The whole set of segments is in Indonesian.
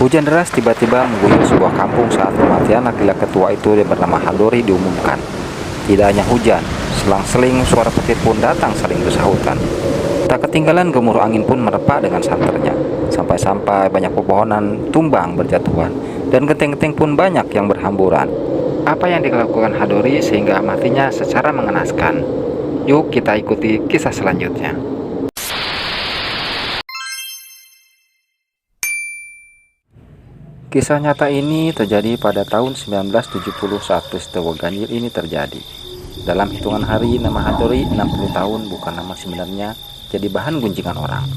Hujan deras tiba-tiba mengguyur sebuah kampung saat kematian laki-laki tua itu yang bernama Hadori diumumkan. Tidak hanya hujan, selang-seling suara petir pun datang saling bersahutan. Tak ketinggalan gemuruh angin pun menerpa dengan santernya. Sampai-sampai banyak pepohonan tumbang berjatuhan dan genteng-genteng pun banyak yang berhamburan. Apa yang dilakukan Hadori sehingga matinya secara mengenaskan? Yuk kita ikuti kisah selanjutnya. Kisah nyata ini terjadi pada tahun 1970 saat peristiwa ganjil ini terjadi. Dalam hitungan hari, nama Hadori 60 tahun bukan nama sebenarnya jadi bahan gunjingan orang.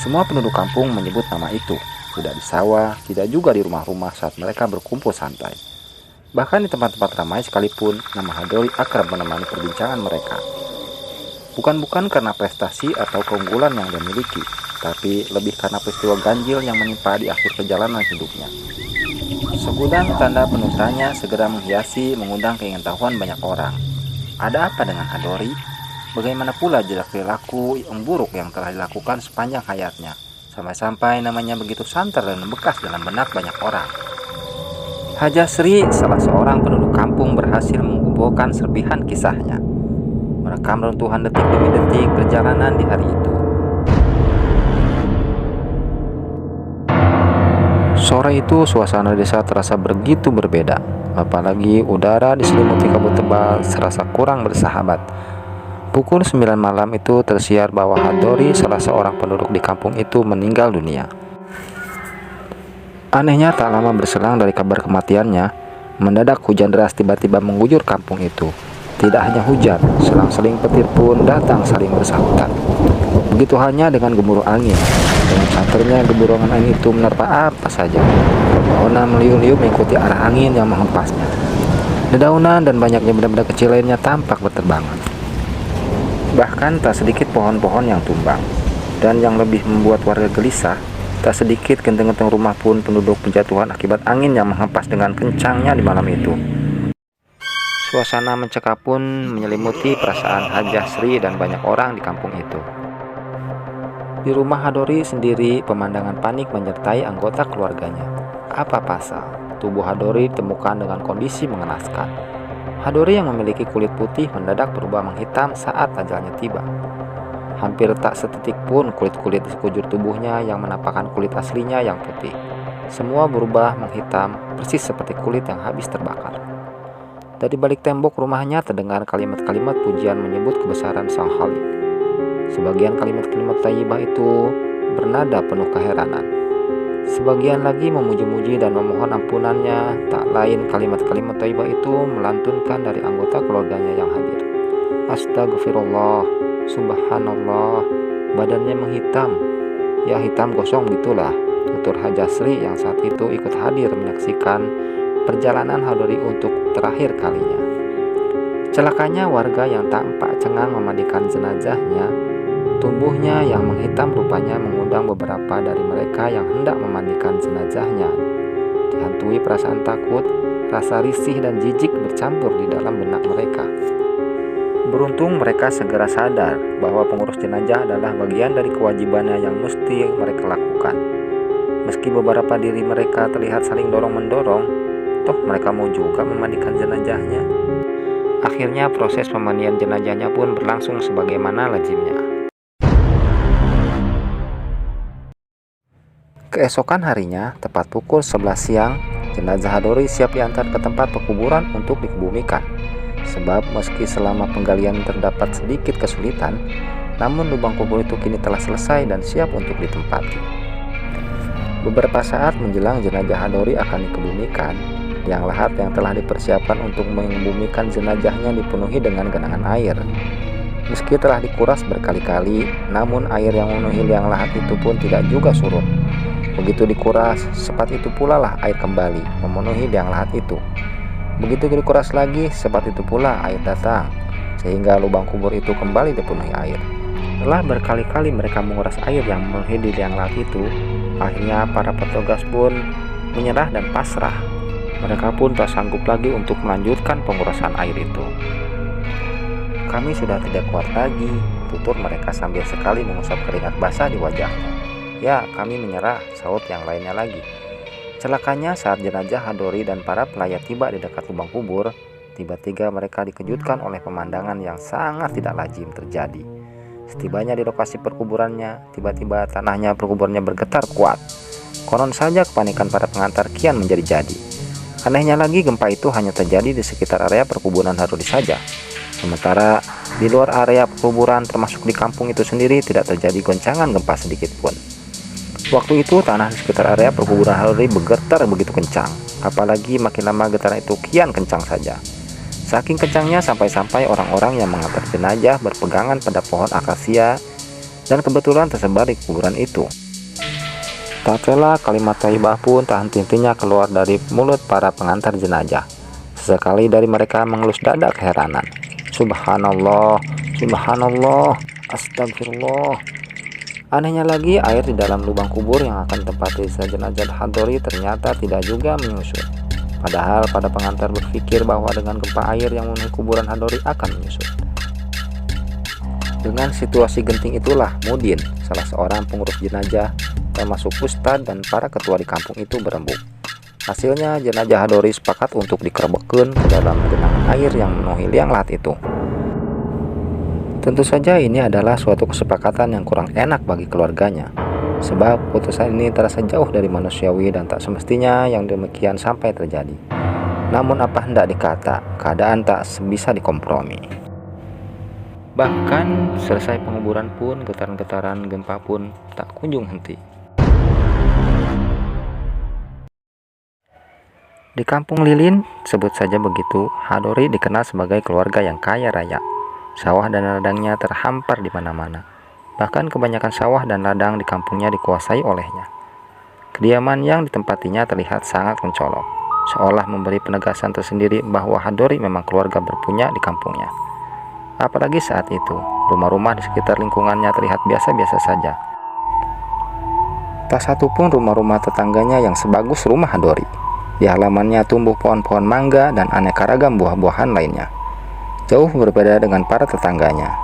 Semua penduduk kampung menyebut nama itu, tidak di sawah, tidak juga di rumah-rumah saat mereka berkumpul santai. Bahkan di tempat-tempat ramai sekalipun, nama Hadori akrab menemani perbincangan mereka. Bukan karena prestasi atau keunggulan yang dia miliki, tapi lebih karena peristiwa ganjil yang menimpa di akhir perjalanan hidupnya. Segudang tanda penuh tanya segera menghiasi mengundang keingintahuan banyak orang. Ada apa dengan Hadori? Bagaimana pula jejak perilaku yang buruk yang telah dilakukan sepanjang hayatnya, sampai-sampai namanya begitu santer dan membekas dalam benak banyak orang. Haja Sri, salah seorang penduduk kampung, berhasil mengumpulkan serpihan kisahnya, merekam runtuhan detik demi detik perjalanan di hari itu. Sore itu suasana desa terasa begitu berbeda, apalagi udara diselimuti kabut tebal serasa kurang bersahabat. Pukul 9 malam itu tersiar bahwa Hadori, salah seorang penduduk di kampung itu, meninggal dunia. Anehnya, tak lama berselang dari kabar kematiannya, mendadak hujan deras tiba-tiba mengguyur kampung itu. Tidak hanya hujan, selang-seling petir pun datang saling bersahutan. Begitu halnya dengan gemuruh angin. Dengan santernya gemuruhan angin itu menerpa apa saja. Pepohonan meliuk-liuk mengikuti arah angin yang menghempasnya. Dedaunan dan banyaknya benda-benda kecil lainnya tampak berterbangan. Bahkan tak sedikit pohon-pohon yang tumbang. Dan yang lebih membuat warga gelisah, tak sedikit genteng-genteng rumah pun penduduk berjatuhan akibat angin yang menghempas dengan kencangnya di malam itu. Suasana mencekam pun menyelimuti perasaan Hajah Sri dan banyak orang di kampung itu. Di rumah Hadori sendiri, pemandangan panik menyertai anggota keluarganya. Apa pasal? Tubuh Hadori ditemukan dengan kondisi mengenaskan. Hadori yang memiliki kulit putih mendadak berubah menghitam saat ajalnya tiba. Hampir tak sedetik pun kulit-kulit di sekujur tubuhnya yang menampakkan kulit aslinya yang putih. Semua berubah menghitam, persis seperti kulit yang habis terbakar. Dari balik tembok rumahnya terdengar kalimat-kalimat pujian menyebut kebesaran Sang Khalik. Sebagian kalimat-kalimat thayyibah itu bernada penuh keheranan. Sebagian lagi memuji-muji dan memohon ampunannya. Tak lain kalimat-kalimat thayyibah itu melantunkan dari anggota keluarganya yang hadir. Astagfirullah, subhanallah, badannya menghitam. Ya hitam gosong gitulah, tutur Hajah Sri yang saat itu ikut hadir menyaksikan perjalanan Hadori untuk terakhir kalinya. Celakanya warga yang tampak cengang memandikan jenazahnya. Tubuhnya yang menghitam rupanya mengundang beberapa dari mereka yang hendak memandikan jenazahnya. Dihantui perasaan takut, rasa risih dan jijik bercampur di dalam benak mereka. Beruntung mereka segera sadar bahwa pengurus jenazah adalah bagian dari kewajibannya yang mesti mereka lakukan. Meski beberapa diri mereka terlihat saling dorong-mendorong, toh mereka mau juga memandikan jenazahnya. Akhirnya proses pemandian jenazahnya pun berlangsung sebagaimana lazimnya. Keesokan harinya, tepat pukul 11 siang, jenazah Hadori siap diantar ke tempat pekuburan untuk dikebumikan. Sebab meski selama penggalian terdapat sedikit kesulitan, namun lubang kubur itu kini telah selesai dan siap untuk ditempati. Beberapa saat menjelang jenazah Hadori akan dikebumikan, liang lahat yang telah dipersiapkan untuk mengebumikan jenazahnya dipenuhi dengan genangan air. Meski telah dikuras berkali-kali, namun air yang memenuhi liang lahat itu pun tidak juga surut. Begitu dikuras, cepat itu pula lah air kembali memenuhi liang lahat itu. Begitu dikuras lagi, cepat itu pula air datang, sehingga lubang kubur itu kembali dipenuhi air. Setelah berkali-kali mereka menguras air yang memenuhi di liang lahat itu, akhirnya para petugas pun menyerah dan pasrah. Mereka pun tak sanggup lagi untuk melanjutkan pengurasan air itu. Kami sudah tidak kuat lagi, tutur mereka sambil sekali mengusap keringat basah di wajahnya. Ya, kami menyerah, sahut yang lainnya lagi. Celakanya saat jenazah Hadori dan para pelayat tiba di dekat lubang kubur, tiba-tiba mereka dikejutkan oleh pemandangan yang sangat tidak lazim terjadi. Setibanya di lokasi perkuburannya, tiba-tiba tanahnya perkuburannya bergetar kuat. Konon saja kepanikan para pengantar kian menjadi-jadi. Anehnya lagi, gempa itu hanya terjadi di sekitar area perkuburan Hadori saja. Sementara di luar area perkuburan termasuk di kampung itu sendiri tidak terjadi goncangan gempa sedikit pun. Waktu itu tanah di sekitar area perkuburan Hadori bergetar begitu kencang, apalagi makin lama getaran itu kian kencang saja. Saking kencangnya sampai-sampai orang-orang yang mengantar jenazah berpegangan pada pohon akasia dan kebetulan tersebar di kuburan itu. Tak rela kalimat thayyibah pun tak henti-hentinya keluar dari mulut para pengantar jenazah. Sesekali dari mereka mengelus dada keheranan. Subhanallah, subhanallah, astagfirullah. Anehnya lagi, air di dalam lubang kubur yang akan tempat sisa jenazah Hadori ternyata tidak juga menyusut. Padahal pada pengantar berpikir bahwa dengan gempa air yang memenuhi kuburan Hadori akan menyusut. Dengan situasi genting itulah Mudin, salah seorang pengurus jenazah, termasuk ustadz dan para ketua di kampung itu berembuk. Hasilnya jenazah Hadori sepakat untuk dikerebekkan ke dalam genangan air yang memenuhi liang lahat itu. Tentu saja ini adalah suatu kesepakatan yang kurang enak bagi keluarganya, sebab putusan ini terasa jauh dari manusiawi dan tak semestinya yang demikian sampai terjadi. Namun apa hendak dikata, keadaan tak bisa dikompromi. Bahkan selesai penguburan pun getaran-getaran gempa pun tak kunjung henti. Di kampung Lilin, sebut saja begitu, Hadori dikenal sebagai keluarga yang kaya raya. Sawah dan ladangnya terhampar di mana-mana. Bahkan kebanyakan sawah dan ladang di kampungnya dikuasai olehnya. Kediaman yang ditempatinya terlihat sangat mencolok, seolah memberi penegasan tersendiri bahwa Hadori memang keluarga berpunya di kampungnya. Apalagi saat itu, rumah-rumah di sekitar lingkungannya terlihat biasa-biasa saja. Tak satu pun rumah-rumah tetangganya yang sebagus rumah Hadori. Di halamannya tumbuh pohon-pohon mangga dan aneka ragam buah-buahan lainnya. Jauh berbeda dengan para tetangganya.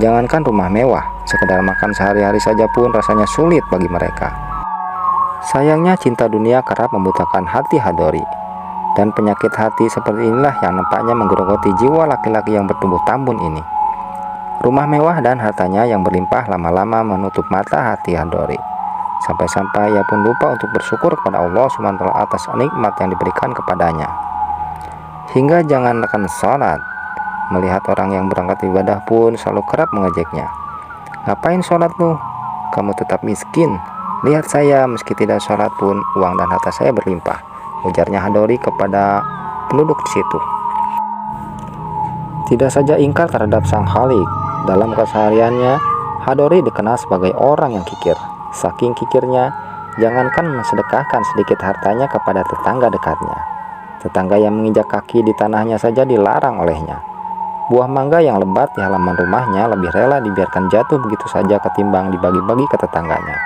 Jangankan rumah mewah, sekedar makan sehari-hari saja pun rasanya sulit bagi mereka. Sayangnya cinta dunia kerap membutakan hati Hadori. Dan penyakit hati seperti inilah yang nampaknya menggerogoti jiwa laki-laki yang bertumbuh tambun ini. Rumah mewah dan hartanya yang berlimpah lama-lama menutup mata hati Hadori. Sampai-sampai ia pun lupa untuk bersyukur kepada Allah SWT atas nikmat yang diberikan kepadanya. Hingga jangankan sholat, melihat orang yang berangkat ibadah pun selalu kerap mengejeknya. Ngapain sholat lu? Kamu tetap miskin. Lihat saya, meski tidak sholat pun uang dan harta saya berlimpah, ujarnya Hadori kepada penduduk di situ. Tidak saja ingkar terhadap sang Khalik, dalam kesehariannya Hadori dikenal sebagai orang yang kikir. Saking kikirnya, jangankan mensedekahkan sedikit hartanya kepada tetangga dekatnya, tetangga yang menginjak kaki di tanahnya saja dilarang olehnya. Buah mangga yang lebat di halaman rumahnya lebih rela dibiarkan jatuh begitu saja ketimbang dibagi-bagi ke tetangganya.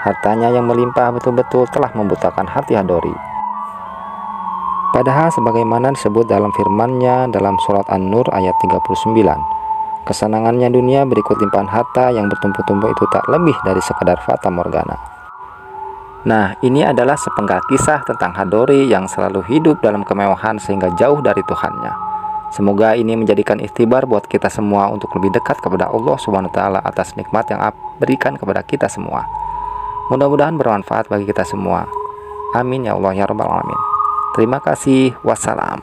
Hartanya yang melimpah betul-betul telah membutakan hati Hadori. Padahal sebagaimana disebut dalam firman-Nya dalam surat An-Nur ayat 39, kesenangannya dunia berikut limpahan harta yang bertumpuk-tumpuk itu tak lebih dari sekadar fata morgana. Nah, ini adalah sepenggal kisah tentang Hadori yang selalu hidup dalam kemewahan sehingga jauh dari Tuhannya. Semoga ini menjadikan ikhtibar buat kita semua untuk lebih dekat kepada Allah SWT atas nikmat yang berikan kepada kita semua. Mudah-mudahan bermanfaat bagi kita semua. Amin ya Allah ya Rabbal Alamin. Terima kasih. Wassalam.